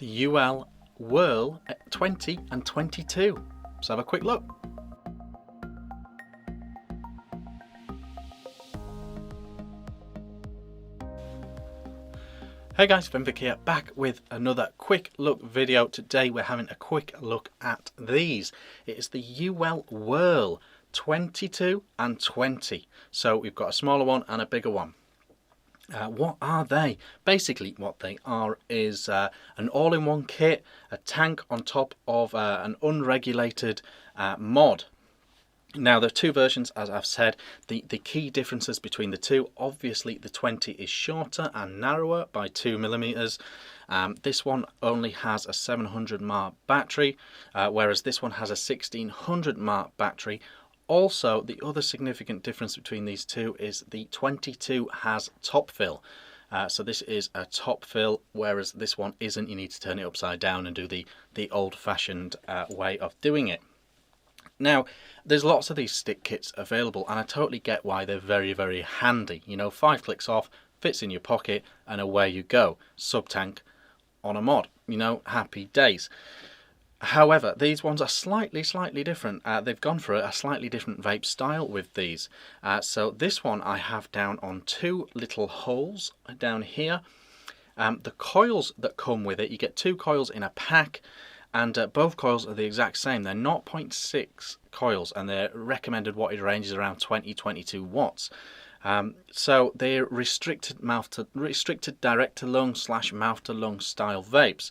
the UWell Whirl at 20 and 22. Let's have a quick look. Hey guys, Vick here, back with another quick look video. Today we're having a quick look at these. It is the UWell Whirl 22 and 20. So we've got a smaller one and a bigger one. What are they? Basically what they are is an all-in-one kit, a tank on top of an unregulated mod. Now there are two versions, as I've said. The key differences between the two: obviously the 20 is shorter and narrower by 2mm. This one only has a 700 mAh battery, whereas this one has a 1600 mAh battery. Also, the other significant difference between these two is the 22 has top fill. So this is a top fill, whereas this one isn't. You need to turn it upside down and do the old-fashioned way of doing it. Now, there's lots of these stick kits available, and I totally get why they're very, very handy. You know, 5 clicks off, fits in your pocket, and away you go. Sub-tank on a mod. You know, happy days. However, these ones are slightly different. They've gone for a slightly different vape style with these. So this one I have down on 2 little holes down here. The coils that come with it, you get 2 coils in a pack, and both coils are the exact same. They're 0.6 coils, and their recommended wattage range is around 20-22 watts. So they're restricted direct to lung / mouth to lung style vapes.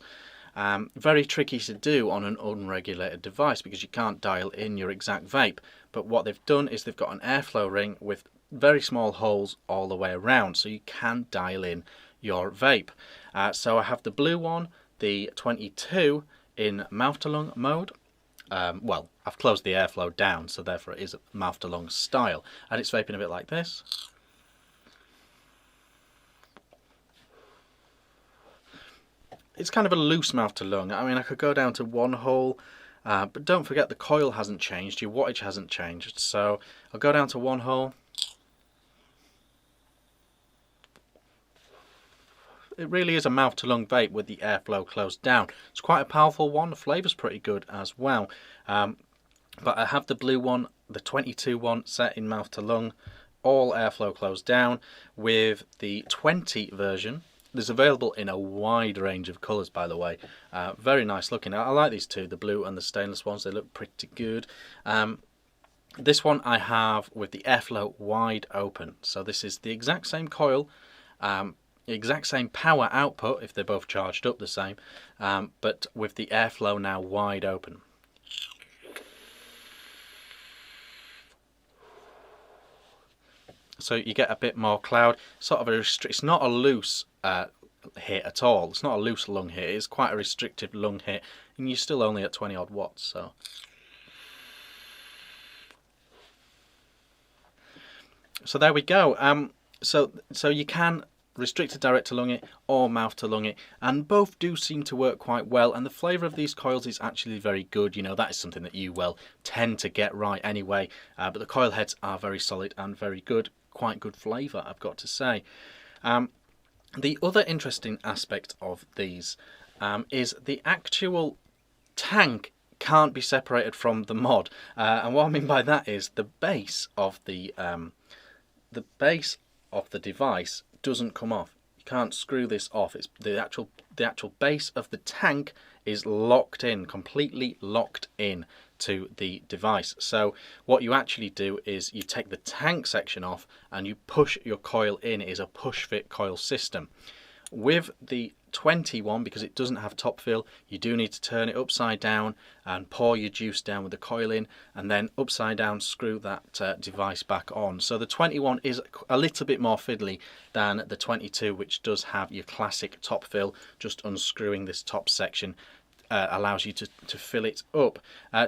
Very tricky to do on an unregulated device because you can't dial in your exact vape. But what they've done is they've got an airflow ring with very small holes all the way around, so you can dial in your vape. So I have the blue one, the 22, in mouth to lung mode. Well, I've closed the airflow down, so therefore it is mouth to lung style, and it's vaping a bit like this. It's kind of a loose mouth to lung. I mean, I could go down to 1 hole, but don't forget the coil hasn't changed, your wattage hasn't changed. So I'll go down to 1 hole. It really is a mouth to lung vape with the airflow closed down. It's quite a powerful one. The flavour's pretty good as well. But I have the blue one, the 22 one, set in mouth to lung, all airflow closed down. With the 20 version, there's available in a wide range of colours, by the way. Very nice looking. I like these two, the blue and the stainless ones. They look pretty good. This one I have with the airflow wide open. So this is the exact same coil, exact same power output if they're both charged up the same, but with the airflow now wide open. So you get a bit more cloud, sort of it's not a loose hit at all. It's not a loose lung hit, it's quite a restricted lung hit, and you're still only at 20 odd watts. So there we go. So you can restricted direct to lung it or mouth to lung it, and both do seem to work quite well, and the flavour of these coils is actually very good. You know, that is something that UWell tend to get right anyway, but the coil heads are very solid and very good. Quite good flavour, I've got to say. The other interesting aspect of these is the actual tank can't be separated from the mod, and what I mean by that is the base of the device doesn't come off. You can't screw this off. It's the actual base of the tank is locked in, completely locked in to the device. So what you actually do is you take the tank section off and you push your coil in. It is a push fit coil system. With the 21, because it doesn't have top fill, you do need to turn it upside down and pour your juice down with the coil in, and then upside down screw that device back on. So the 21 is a little bit more fiddly than the 22, which does have your classic top fill. Just unscrewing this top section allows you to fill it up.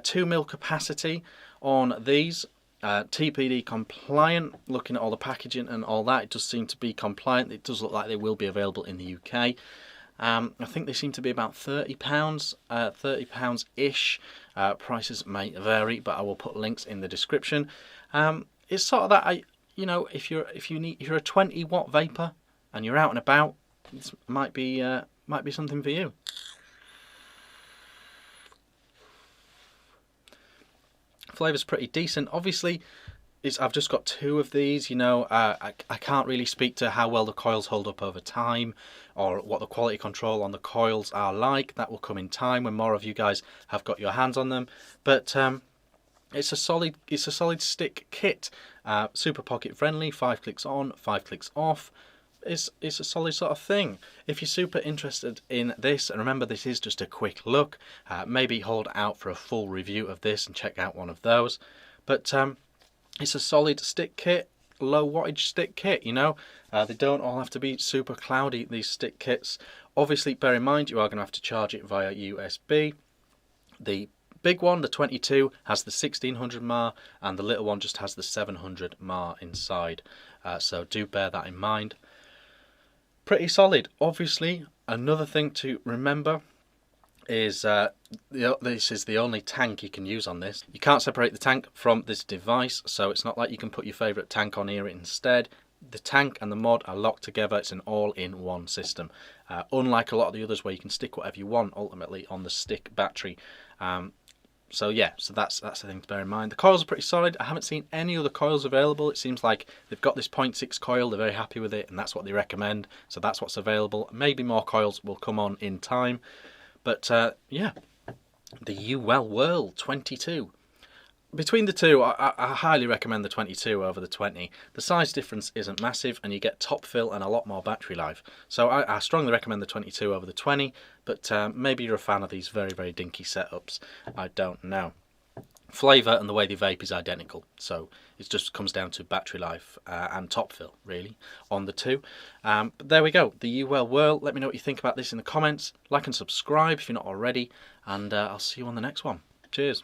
2 mil capacity on these. TPD compliant. Looking at all the packaging and all that, it does seem to be compliant. It does look like they will be available in the UK. I think they seem to be about £30, £30-ish. Prices may vary, but I will put links in the description. It's sort of that, you know, if you're a 20 watt vapor and you're out and about, this might be something for you. flavour's pretty decent. Obviously, I've just got 2 of these, you know. I can't really speak to how well the coils hold up over time, or what the quality control on the coils are like. That will come in time when more of you guys have got your hands on them. But it's a solid stick kit. Super pocket friendly, 5 clicks on, 5 clicks off. It's a solid sort of thing. If you're super interested in this, and remember this is just a quick look, maybe hold out for a full review of this and check out one of those. But it's a solid stick kit, low wattage stick kit, you know. They don't all have to be super cloudy, these stick kits. Obviously, bear in mind you are going to have to charge it via USB. The big one, the 22, has the 1600 mAh, and the little one just has the 700 mAh inside. So do bear that in mind. Pretty solid. Obviously, another thing to remember is this is the only tank you can use on this. You can't separate the tank from this device, so it's not like you can put your favourite tank on here instead. The tank and the mod are locked together. It's an all-in-one system, unlike a lot of the others where you can stick whatever you want ultimately on the stick battery. So yeah, so that's the thing to bear in mind. The coils are pretty solid. I haven't seen any other coils available. It seems like they've got this 0.6 coil, they're very happy with it, and that's what they recommend. So that's what's available. Maybe more coils will come on in time. But yeah, the UWell Whirl 22. Between the two, I highly recommend the 22 over the 20. The size difference isn't massive, and you get top fill and a lot more battery life. So I strongly recommend the 22 over the 20, but maybe you're a fan of these very, very dinky setups. I don't know. Flavour and the way they vape is identical, so it just comes down to battery life and top fill, really, on the two. But there we go, the UWell Whirl. Let me know what you think about this in the comments. Like and subscribe if you're not already, and I'll see you on the next one. Cheers.